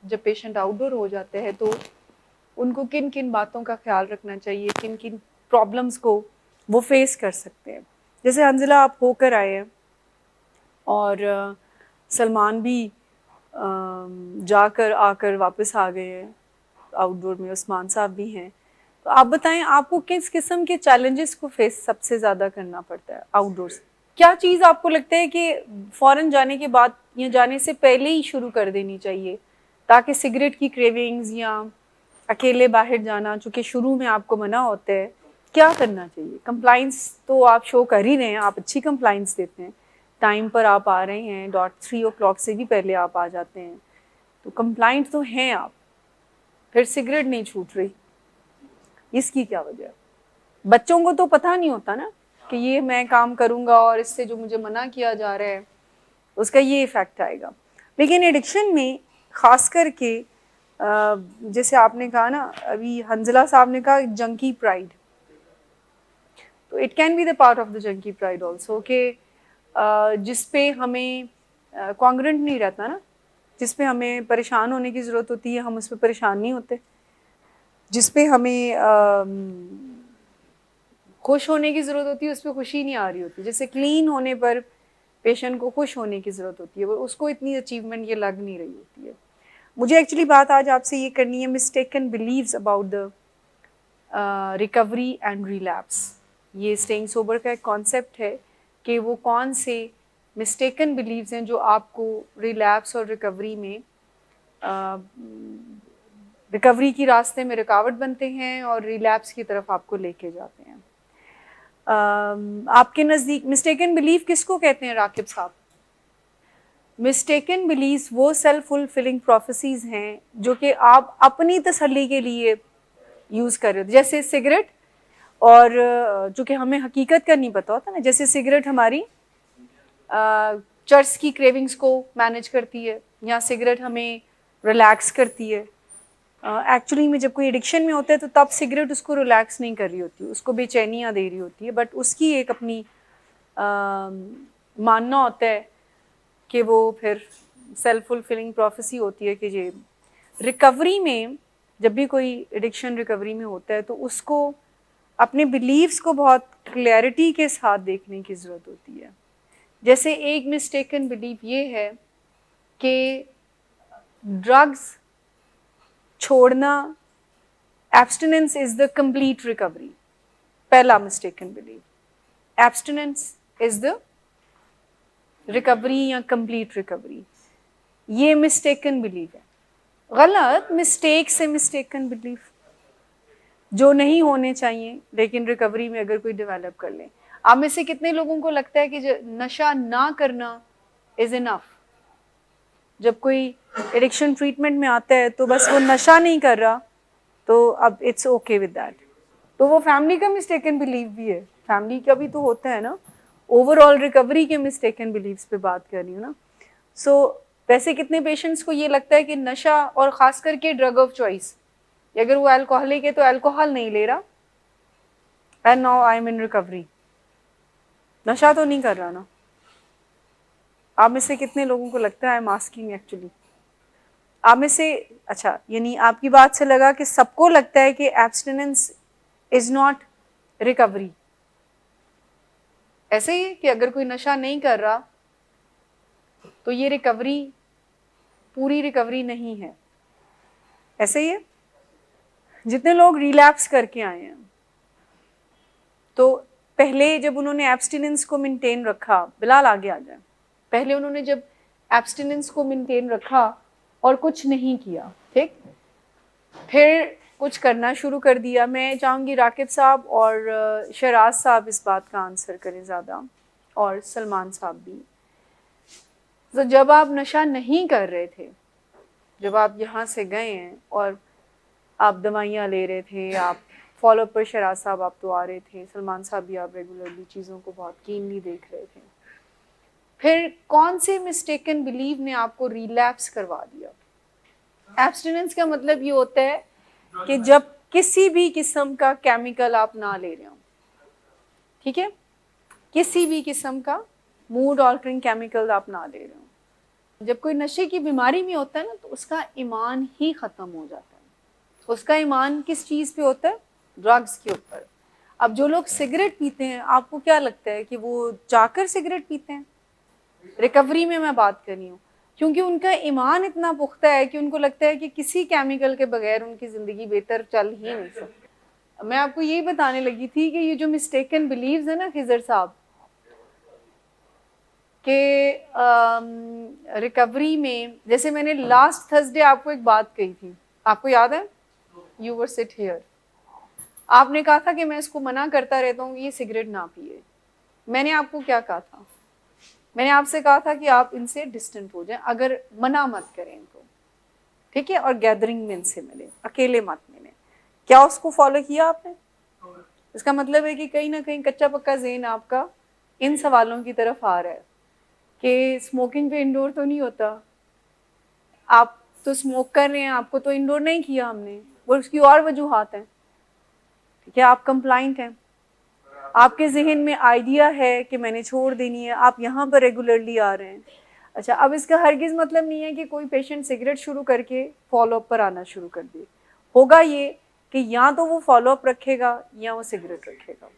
जब patient outdoor हो जाते हैं तो उनको किन किन बातों का ख्याल रखना चाहिए, किन किन प्रॉब्लम्स को वो फेस कर सकते हैं। जैसे हंजिला आप होकर आए हैं और सलमान भी जाकर आकर वापस आ गए हैं आउटडोर में, उस्मान साहब भी हैं, तो आप बताएं आपको किस किस्म के चैलेंजेस को फेस सबसे ज़्यादा करना पड़ता है आउटडोर्स? क्या चीज़ आपको लगता है कि फ़ौरन जाने के बाद या जाने से पहले ही शुरू कर देनी चाहिए ताकि सिगरेट की क्रेविंग्स या अकेले बाहर जाना, चूँकि शुरू में आपको मना होता है, क्या करना चाहिए? कंप्लाइंस तो आप शो कर ही रहे हैं, आप अच्छी कंप्लाइंस देते हैं, टाइम पर आप आ रहे हैं, 3 o'clock से भी पहले आप आ जाते हैं, तो कंप्लाइंट तो हैं आप, फिर सिगरेट नहीं छूट रही, इसकी क्या वजह है? बच्चों को तो पता नहीं होता ना कि ये मैं काम करूँगा और इससे जो मुझे मना किया जा रहा है उसका ये इफ़ेक्ट आएगा। लेकिन एडिक्शन में ख़ास करके जैसे आपने कहा ना, अभी हंजिला साहब ने कहा जंकी प्राइड, तो it can be the part of the junkie pride also कि जिस पे हमें कॉन्ग्रेंट नहीं रहता ना, जिस पे हमें परेशान होने की ज़रूरत होती है हम उस पर परेशान नहीं होते, जिस पे हमें खुश होने की ज़रूरत होती है उस पर खुशी नहीं आ रही होती। जैसे क्लीन होने पर पेशेंट को खुश होने की ज़रूरत होती है, वो उसको इतनी अचीवमेंट ये लग नहीं रही होती है। मुझे एक्चुअली बात आज आपसे ये करनी है mistaken believes about the recovery and relapse. ये स्टेइंग सोबर का एक कॉन्सेप्ट है कि वो कौन से मिस्टेकन बिलीव्स हैं जो आपको रिलैप्स और रिकवरी में रिकवरी की रास्ते में रुकावट बनते हैं और रिलैप्स की तरफ आपको लेके जाते हैं। आपके नज़दीक मिस्टेकन बिलीव किसको कहते हैं राकिब साहब? मिस्टेकन बिलीव्स वो सेल्फ फुलफिलिंग प्रोफेसीज हैं जो कि आप अपनी तसल्ली के लिए यूज़ कर रहे हो, जैसे सिगरेट, और चूँकि हमें हकीकत का नहीं पता होता ना, जैसे सिगरेट हमारी चर्स की क्रेविंग्स को मैनेज करती है या सिगरेट हमें रिलैक्स करती है। एक्चुअली में जब कोई एडिक्शन में होता है तो तब सिगरेट उसको रिलैक्स नहीं कर रही होती, उसको बेचैनियाँ दे रही होती है, बट उसकी एक अपनी मानना होता है कि वो फिर सेल्फ फुलफिलिंग प्रोफेसी होती है कि ये रिकवरी में, जब भी कोई एडिक्शन रिकवरी में होता है तो उसको अपने बिलीव्स को बहुत क्लैरिटी के साथ देखने की ज़रूरत होती है। जैसे एक मिस्टेकन बिलीव ये है कि ड्रग्स छोड़ना, abstinence is the complete recovery. पहला mistaken believe, abstinence is the recovery या कंप्लीट रिकवरी, ये मिस्टेकन बिलीव है। गलत, मिस्टेक से मिस्टेकन बिलीव जो नहीं होने चाहिए, लेकिन रिकवरी में अगर कोई डेवलप कर ले। आप में से कितने लोगों को लगता है कि नशा ना करना इज़ इनफ? जब कोई एडिक्शन ट्रीटमेंट में आता है तो बस वो नशा नहीं कर रहा तो अब इट्स ओके विद दैट, तो वो फैमिली का मिस्टेकन बिलीव भी है, फैमिली का भी तो होता है ना। ओवरऑल रिकवरी के मिस्टेकन बिलीव्स पे बात कर रही हूँ ना। सो वैसे कितने पेशेंट्स को ये लगता है कि नशा, और ख़ास करके ड्रग ऑफ चॉइस, अगर वो अल्कोहलिक है तो अल्कोहल नहीं ले रहा and now I am in recovery, नशा तो नहीं कर रहा ना। आप में से कितने लोगों को लगता है, आई एम आस्किंग एक्चुअली, आप में से, अच्छा यानी आपकी बात से लगा कि सबको लगता है कि एब्स्टिनेंस इज़ नॉट रिकवरी, ऐसे ही है कि अगर कोई नशा नहीं कर रहा तो ये रिकवरी, पूरी रिकवरी नहीं है, ऐसे ही है। जितने लोग रिलैप्स करके आए हैं तो पहले जब उन्होंने एब्स्टिनेंस को मेंटेन रखा, बिलाल आगे आ जाए, पहले उन्होंने जब एब्स्टिनेंस को मेंटेन रखा और कुछ नहीं किया, ठीक, फिर कुछ करना शुरू कर दिया। मैं चाहूँगी राकिब साहब और शहराज साहब इस बात का आंसर करें ज़्यादा, और सलमान साहब भी। तो जब आप नशा नहीं कर रहे थे, जब आप यहाँ से गए हैं और आप दवाइयाँ ले रहे थे, आप फॉलो पर, शहराज साहब आप तो आ रहे थे, सलमान साहब भी आप रेगुलरली चीज़ों को बहुत कीनली देख रहे थे, फिर कौन से मिस्टेकन बिलीव ने आपको रिलैप्स करवा दिया? एब्स्टिनेंस का मतलब ये होता है कि जब किसी भी किस्म का केमिकल आप ना ले रहे हो, ठीक है, किसी भी किस्म का मूड ऑल्टरिंग केमिकल आप ना ले रहे हो, जब कोई नशे की बीमारी में होता है ना, तो उसका ईमान ही ख़त्म हो जाता है। उसका ईमान किस चीज़ पे होता है? ड्रग्स के ऊपर। अब जो लोग सिगरेट पीते हैं, आपको क्या लगता है कि वो जाकर सिगरेट पीते हैं? रिकवरी में मैं बात कर रही हूँ, क्योंकि उनका ईमान इतना पुख्ता है कि उनको लगता है कि किसी केमिकल के बगैर उनकी ज़िंदगी बेहतर चल ही नहीं सकती। मैं आपको यही बताने लगी थी कि ये जो मिस्टेकन बिलीव्स है ना खिजर साहब, कि रिकवरी में, जैसे मैंने लास्ट थर्सडे आपको एक बात कही थी, आपको याद है? You were sit here. आपने कहा था कि मैं इसको मना करता रहता हूँ ये सिगरेट ना पिए। मैंने आपको क्या कहा था? मैंने आपसे कहा था कि आप इनसे डिस्टेंट हो जाएं, अगर मना मत करें इनको, ठीक है? और गैदरिंग में इनसे मिले, अकेले मत मिले। क्या उसको फॉलो किया आपने? इसका मतलब है कि कहीं ना कहीं कच्चा पक्का ज़हन आपका इन सवालों की तरफ आ रहा है कि स्मोकिंग पे इंडोर तो नहीं होता, आप तो स्मोक कर रहे हैं, आपको तो इंडोर नहीं किया हमने, वो उसकी और वजूहात हैं, ठीक है? आप कंप्लाइंट हैं, आपके जहन में आइडिया है कि मैंने छोड़ देनी है, आप यहाँ पर रेगुलरली आ रहे हैं। अच्छा, अब इसका हरगिज़ मतलब नहीं है कि कोई पेशेंट सिगरेट शुरू करके फॉलोअप पर आना शुरू कर दे। होगा ये कि या तो वो फॉलोअप रखेगा या वो सिगरेट रखेगा।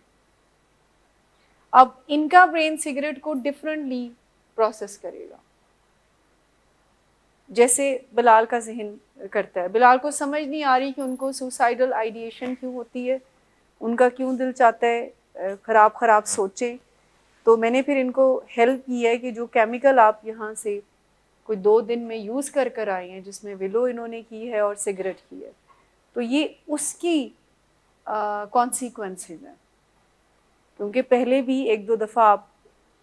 अब इनका ब्रेन सिगरेट को डिफरेंटली प्रोसेस करेगा, जैसे बिलाल का जहन करता है। बिलाल को समझ नहीं आ रही कि उनको सुसाइडल आइडिएशन क्यों होती है, उनका क्यों दिल चाहता है ख़राब ख़राब सोचें। तो मैंने फिर इनको हेल्प की है कि जो केमिकल आप यहाँ से कोई 2 दिन में यूज़ कर कर आए हैं, जिसमें विलो इन्होंने की है और सिगरेट की है, तो ये उसकी कॉन्सिक्वेंसेस हैं, क्योंकि पहले भी 1-2 दफ़ा आप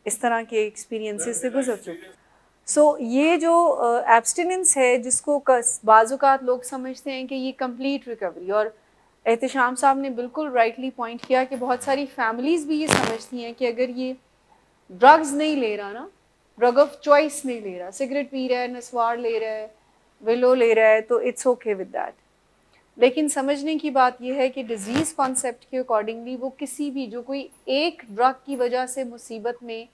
इस तरह के एक्सपीरियंसेस से गुजर चुके। सो ये जो एब्सटिनेंस है, जिसको बाज़-औक़ात लोग समझते हैं कि ये कंप्लीट रिकवरी, और एहतिशाम साहब ने बिल्कुल राइटली पॉइंट किया कि बहुत सारी फैमिलीज़ भी ये समझती हैं कि अगर ये ड्रग्स नहीं ले रहा ना, ड्रग ऑफ चॉइस नहीं ले रहा, सिगरेट पी रहा है, नस्वार ले रहा है, विलो ले रहा है, तो इट्स ओके विद दैट। लेकिन समझने की बात यह है कि डिजीज़ कॉन्सेप्ट के अकॉर्डिंगली वो किसी भी, जो कोई एक ड्रग की वजह से मुसीबत में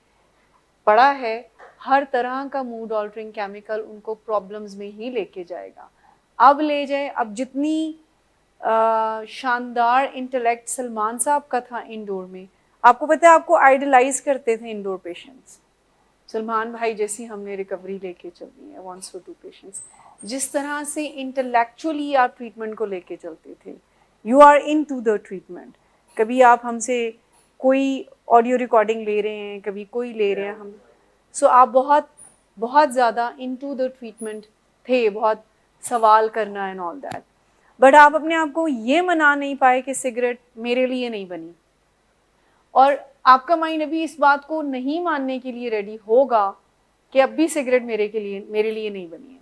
पड़ा है, हर तरह का मूड ऑल्टरिंग केमिकल उनको प्रॉब्लम्स में ही लेके जाएगा। अब ले जाए, अब जितनी शानदार इंटेलेक्ट सलमान साहब का था इंडोर में, आपको पता है आपको आइडलाइज करते थे इंडोर पेशेंट्स। सलमान भाई जैसी हमने रिकवरी लेके चलनी है, 102 पेशेंट्स, जिस तरह से इंटेलेक्चुअली आप ट्रीटमेंट को लेके चलते थे, you are into the treatment. कभी आप हमसे कोई ऑडियो रिकॉर्डिंग ले रहे हैं, कभी कोई ले रहे हैं हम, सो आप बहुत बहुत ज़्यादा इन टू द ट्रीटमेंट थे, बहुत सवाल करना एंड ऑल दैट। बट आप अपने आप को ये मना नहीं पाए कि सिगरेट मेरे लिए नहीं बनी, और आपका माइंड अभी इस बात को नहीं मानने के लिए रेडी होगा कि अब भी सिगरेट मेरे लिए नहीं बनी है।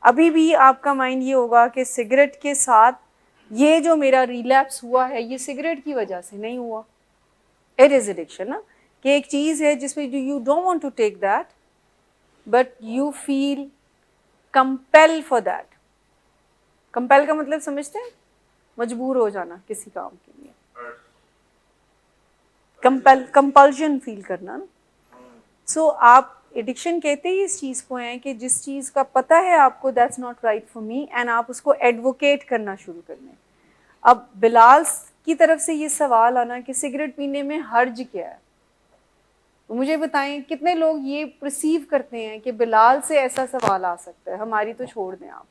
अभी भी आपका माइंड ये होगा कि सिगरेट के साथ ये जो मेरा रिलैप्स हुआ है, ये सिगरेट की वजह से नहीं हुआ। इट इज़ एडिक्शन ना, कि एक चीज़ है जिसमें you don't want to take that but you feel compel for that. Compel का मतलब समझते हैं? मजबूर हो जाना किसी काम के लिए, कंपल्शन फील करना ना। सो आप एडिक्शन कहते ही इस चीज़ को हैं कि जिस चीज़ का पता है आपको that's not right for me, and आप उसको एडवोकेट करना शुरू कर दें। अब बिलाल की तरफ से ये सवाल आना कि सिगरेट पीने में हर्ज क्या है, तो मुझे बताएं कितने लोग ये परसीव करते हैं कि बिलाल से ऐसा सवाल आ सकता है? हमारी तो छोड़ दें आप,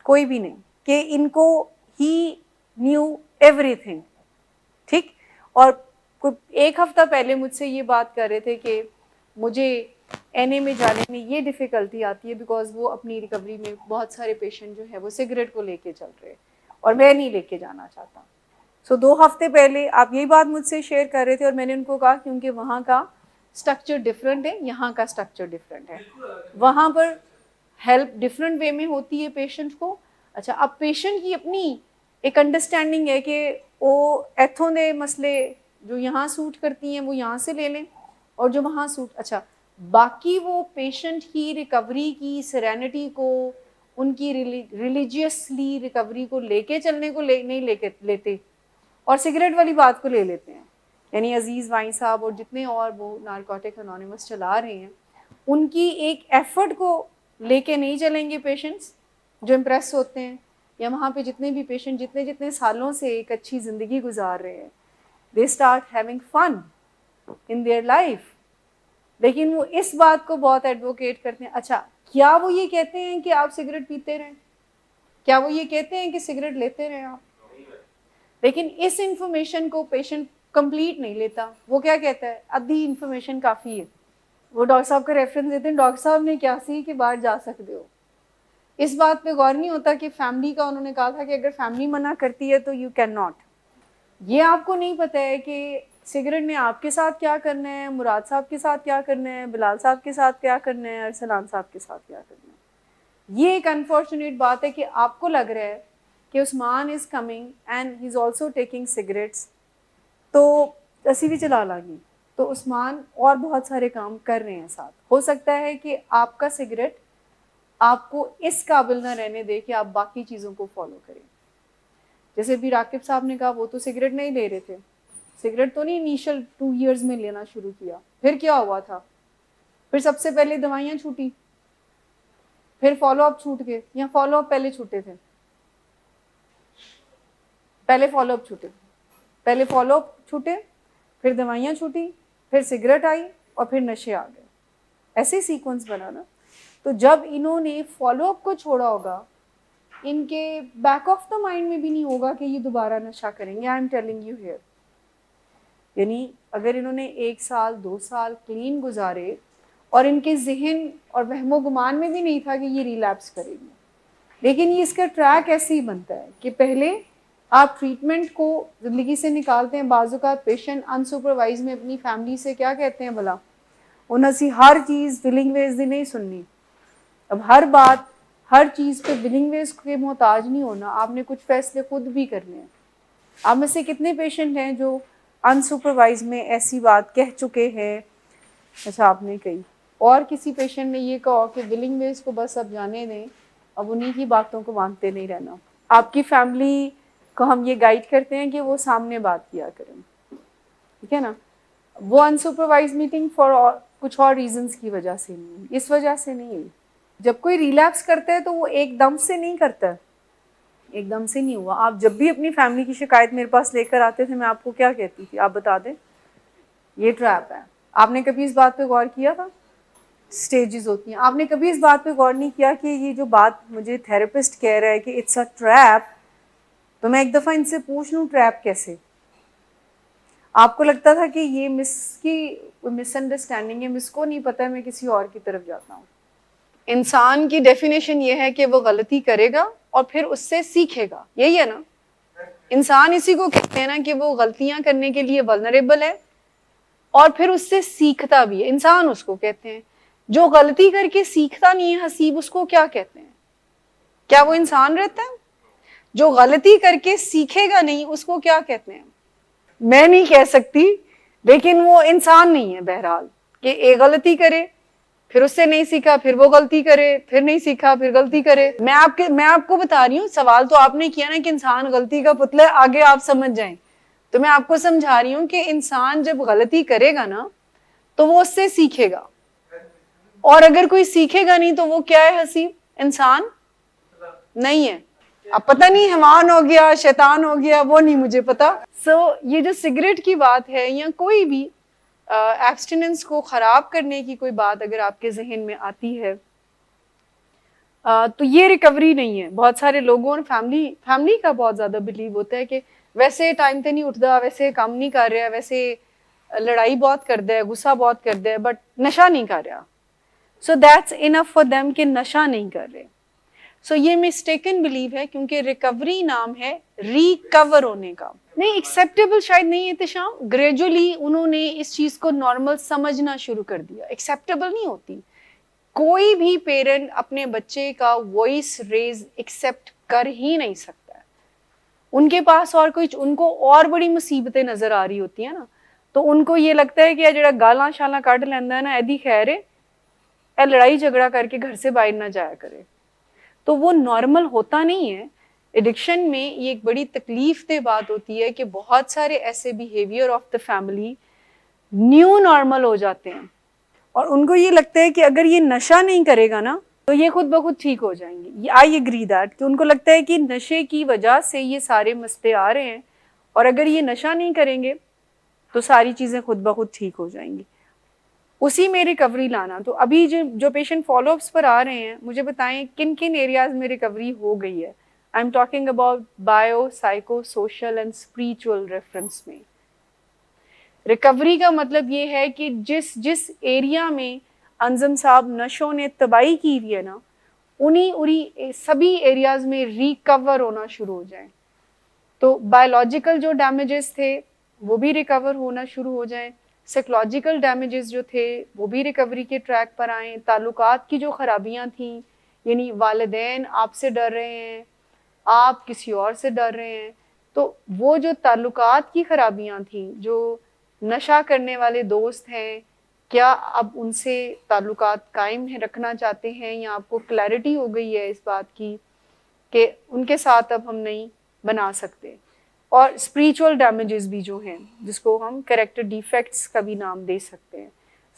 कोई भी नहीं, कि इनको ही न्यू एवरीथिंग, ठीक। और एक हफ्ता पहले मुझसे ये बात कर रहे थे कि मुझे एनए में जाने में ये डिफ़िकल्टी आती है बिकॉज वो अपनी रिकवरी में बहुत सारे पेशेंट जो है वो सिगरेट को लेके चल रहे हैं और मैं नहीं लेके जाना चाहता। सो 2 हफ्ते पहले आप यही बात मुझसे शेयर कर रहे थे और मैंने उनको कहा क्योंकि वहाँ का स्ट्रक्चर डिफरेंट है, यहाँ का स्ट्रक्चर डिफरेंट है, वहाँ पर हेल्प डिफरेंट वे में होती है पेशेंट को। अच्छा, अब पेशेंट की अपनी एक अंडरस्टैंडिंग है कि वो इथों दे मसले जो यहाँ सूट करती हैं वो यहाँ से ले लें और जो वहाँ सूट, अच्छा बाकी वो पेशेंट की रिकवरी की सेरेनिटी को, उनकी रिलीजियसली रिकवरी को लेके चलने को नहीं लेते और सिगरेट वाली बात को ले लेते हैं। यानी अजीज़ वाई साहब और जितने और वो नारकोटिक एनोनिमस चला रहे हैं उनकी एक एफर्ट को लेके नहीं चलेंगे पेशेंट्स जो इम्प्रेस होते हैं, या वहाँ पे जितने भी पेशेंट जितने जितने सालों से एक अच्छी ज़िंदगी गुजार रहे हैं, they start having fun in their life, लेकिन वो इस बात को बहुत एडवोकेट करते हैं। अच्छा, क्या वो ये कहते हैं कि आप सिगरेट पीते रहें? क्या वो ये कहते हैं कि सिगरेट लेते रहें आप? लेकिन इस इंफॉर्मेशन को पेशेंट कंप्लीट नहीं लेता। वो क्या कहता है, आधी इंफॉर्मेशन काफ़ी है। वो डॉक्टर साहब का रेफरेंस देते हैं, डॉक्टर साहब ने क्या सी कि बाहर जा सकते हो। इस बात पे गौर नहीं होता कि फैमिली का उन्होंने कहा था कि अगर फैमिली मना करती है तो यू कैन नॉट। ये आपको नहीं पता है कि सिगरेट ने आपके साथ क्या करना है, मुराद साहब के साथ क्या करना है, बिलाल साहब के साथ क्या करना है, अरसलान साहब के साथ क्या करना है। ये एक अनफॉर्चुनेट बात है कि आपको लग रहा है कि Usman is coming and he is also taking cigarettes, तो असी भी चला लागी, तो उस्मान और बहुत सारे काम कर रहे हैं साथ। हो सकता है कि आपका सिगरेट आपको इस काबिल ना रहने दे कि आप बाकी चीज़ों को फॉलो करें। जैसे भी राकिब साहब ने कहा, वो तो सिगरेट नहीं ले रहे थे, सिगरेट तो नहीं इनिशियल 2 years में लेना शुरू किया, फिर क्या हुआ था, फिर सबसे पहले दवाइयाँ छूटी, फिर फॉलोअप छूट गए, या फॉलोअप पहले छूटे थे? पहले फॉलोअप छूटे, पहले फॉलोअप छूटे, फिर दवाइयाँ छूटी, फिर सिगरेट आई और फिर नशे आ गए। ऐसे सीक्वेंस बना ना। तो जब इन्होंने फॉलोअप को छोड़ा होगा, इनके बैक ऑफ द माइंड में भी नहीं होगा कि ये दोबारा नशा करेंगे। I am telling you here. यानी अगर इन्होंने 1 साल 2 साल क्लीन गुजारे और इनके जहन और वहमो गुमान में भी नहीं था कि ये रिलैप्स करेंगे, लेकिन ये इसका ट्रैक ऐसे ही बनता है कि पहले आप ट्रीटमेंट को ज़िंदगी से निकालते हैं। बाज़-औक़ात पेशेंट अनसुपरवाइज में अपनी फैमिली से क्या कहते हैं भला, उन्हें सी हर चीज़ विलिंग वेज दी नहीं सुननी। अब हर बात हर चीज़ पे विलिंग वेज के मोहताज नहीं होना, आपने कुछ फैसले खुद भी करने हैं। आप में से कितने पेशेंट हैं जो अनसुपरवाइज में ऐसी बात कह चुके हैं? अच्छा, आपने कही, और किसी पेशेंट ने ये कहा कि विलिंग वेज को बस अब जाने दें, अब उन्हीं की बातों को मानते नहीं रहना। आपकी फैमिली को हम ये गाइड करते हैं कि वो सामने बात किया करें, ठीक है ना। वो अनसुपरवाइज मीटिंग फॉर कुछ और रीजंस की वजह से नहीं, इस वजह से नहीं है। जब कोई रिलैप्स करता है तो वो एकदम से नहीं करता है, एकदम से नहीं हुआ। आप जब भी अपनी फैमिली की शिकायत मेरे पास लेकर आते थे, मैं आपको क्या कहती थी, आप बता दें? ये ट्रैप है। आपने कभी इस बात पे गौर किया था? स्टेजेस होती हैं। आपने कभी इस बात पे गौर नहीं किया कि ये जो बात मुझे थेरेपिस्ट कह रहा है कि इट्स अ ट्रैप, तो मैं एक दफ़ा इनसे पूछ लूँ ट्रैप कैसे? आपको लगता था कि ये मिसअंडरस्टैंडिंग है, मिसको नहीं पता है, मैं किसी और की तरफ जाता हूँ। इंसान की डेफिनेशन ये है कि वो गलती करेगा और फिर उससे सीखेगा, यही है ना। इंसान इसी को कहते हैं ना कि वो गलतियां करने के लिए वल्नरेबल है और फिर उससे सीखता भी है। इंसान उसको कहते हैं। जो गलती करके सीखता नहीं है हसीब, उसको क्या कहते हैं? क्या वो इंसान रहता है? जो गलती करके सीखेगा नहीं, उसको क्या कहते हैं? मैं नहीं कह सकती, लेकिन वो इंसान नहीं है बहरहाल, कि एक गलती करे फिर उससे नहीं सीखा, फिर वो गलती करे, फिर नहीं सीखा, फिर गलती करे। मैं आपको बता रही हूँ, सवाल तो आपने किया ना कि इंसान गलती का पुतला है, आगे आप समझ जाएं। तो मैं आपको समझा रही हूँ कि इंसान जब गलती करेगा ना तो वो उससे सीखेगा, और अगर कोई सीखेगा नहीं तो वो क्या है हसीब? इंसान नहीं है। अब पता नहीं हैवान हो गया, शैतान हो गया, वो नहीं मुझे पता। ये जो सिगरेट की बात है या कोई भी एब्स्टिनेंस को ख़राब करने की कोई बात अगर आपके जहन में आती है, तो ये रिकवरी नहीं है। बहुत सारे लोगों और फैमिली का बहुत ज़्यादा बिलीव होता है कि वैसे टाइम पे नहीं उठता, वैसे काम नहीं कर रहा, वैसे लड़ाई बहुत करता है, गुस्सा बहुत करता है, बट नशा नहीं कर रहा। So that's enough for them कि नशा नहीं कर रहे। सो ये मिस्टेकन बिलीव है, क्योंकि रिकवरी नाम है रिकवर होने का। नहीं, एक्सेप्टेबल शायद नहीं है इत्तेशाम। ग्रेजुअली उन्होंने इस चीज को नॉर्मल समझना शुरू कर दिया। एक्सेप्टेबल नहीं होती। कोई भी पेरेंट अपने बच्चे का वॉइस रेज एक्सेप्ट कर ही नहीं सकता है। उनके पास और कोई, उनको और बड़ी मुसीबतें नजर आ रही होती है ना, तो उनको ये लगता है कि जरा गालां शालां कट लेंदा है ना, एदी खैर है, लड़ाई झगड़ा करके घर से बाहर ना जाया करे। तो वो नॉर्मल होता नहीं है। एडिक्शन में ये एक बड़ी तकलीफ दे बात होती है कि बहुत सारे ऐसे behaviour of the family new normal हो जाते हैं, और उनको ये लगता है कि अगर ये नशा नहीं करेगा ना तो ये खुद ब खुद ठीक हो जाएंगे। आई एग्री दैट, कि उनको लगता है कि नशे की वजह से ये सारे मसले आ रहे हैं और अगर ये नशा नहीं करेंगे तो सारी चीज़ें खुद ब खुद ठीक हो जाएंगी। उसी में रिकवरी लाना। तो अभी जो पेशेंट फॉलोअप्स पर आ रहे हैं, मुझे बताएं किन किन एरियाज में रिकवरी हो गई है। I am talking about bio, psycho, social and spiritual reference में। रिकवरी का मतलब ये है कि जिस एरिया में अंजुम साहब नशों ने तबाही की हुई है ना, उन्हीं सभी एरियाज में रिकवर होना शुरू हो जाए। तो बायोलॉजिकल जो डैमेजेस थे वो भी रिकवर होना शुरू हो जाएं, साइकोलॉजिकल डैमेजेस जो थे वो भी रिकवरी के ट्रैक पर आएँ, ताल्लुकात की जो खराबियां थीं, यानी वालिदैन आपसे डर रहे हैं, आप किसी और से डर रहे हैं, तो वो जो ताल्लुकात की खराबियां थीं, जो नशा करने वाले दोस्त हैं, क्या अब उनसे ताल्लुकात कायम रखना चाहते हैं या आपको क्लैरिटी हो गई है इस बात की कि उनके साथ अब हम नहीं बना सकते। और स्पिरिचुअल डैमेजेस भी जो हैं, जिसको हम कैरेक्टर डिफेक्ट्स का भी नाम दे सकते हैं।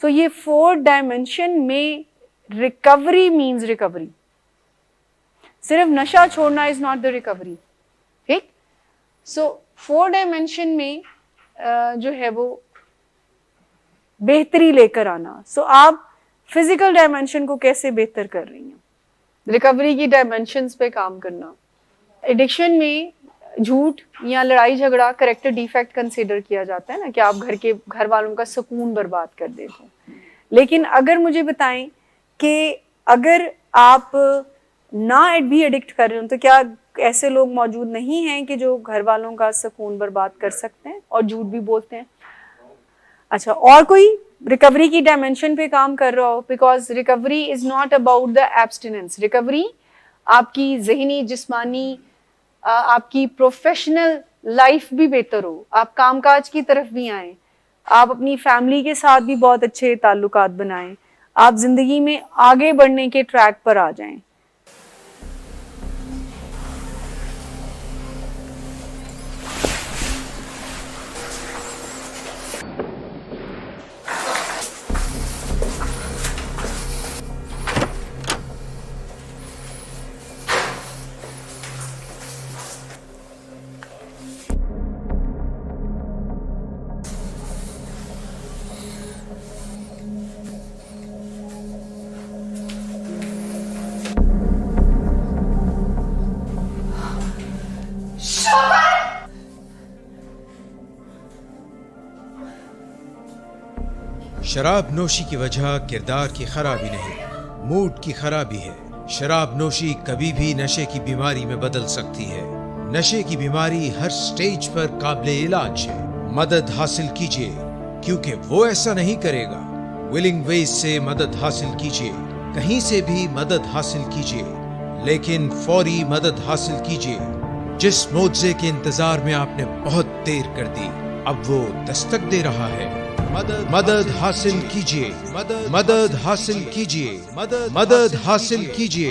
सो ये 4 डायमेंशन में रिकवरी मीन्स रिकवरी। सिर्फ नशा छोड़ना इज नॉट द रिकवरी, ठीक। सो 4 डायमेंशन में जो है वो बेहतरी लेकर आना। सो आप फिजिकल डायमेंशन को कैसे बेहतर कर रही हैं? रिकवरी की डायमेंशंस पे काम करना। एडिक्शन में झूठ या लड़ाई झगड़ा कैरेक्टर डिफेक्ट कंसीडर किया जाता है ना, कि आप घर वालों का सुकून बर्बाद कर देते हो। लेकिन अगर मुझे बताएं कि अगर आप ना भी एडिक्ट कर रहे हो, तो क्या ऐसे लोग मौजूद नहीं हैं कि जो घर वालों का सुकून बर्बाद कर सकते हैं और झूठ भी बोलते हैं? अच्छा, और कोई रिकवरी की डायमेंशन पे काम कर रहा हो? Because recovery is not about the abstinence. Recovery आपकी जहनी, जिस्मानी, आपकी प्रोफेशनल लाइफ भी बेहतर हो, आप कामकाज की तरफ भी आएँ, आप अपनी फैमिली के साथ भी बहुत अच्छे ताल्लुकात बनाएं, आप जिंदगी में आगे बढ़ने के ट्रैक पर आ जाएं। शराब नोशी की वजह किरदार की खराबी नहीं, मूड की खराबी है। शराब नोशी कभी भी नशे की बीमारी में बदल सकती है। नशे की बीमारी हर स्टेज पर काबिले इलाज है। मदद हासिल कीजिए, क्योंकि वो ऐसा नहीं करेगा। विलिंग वेज से मदद हासिल कीजिए, कहीं से भी मदद हासिल कीजिए, लेकिन फौरी मदद हासिल कीजिए। जिस मुआवजे के इंतजार में आपने बहुत देर कर दी, अब वो दस्तक दे रहा है। मदद हासिल कीजिए, मदद हासिल कीजिए, मदद हासिल कीजिए।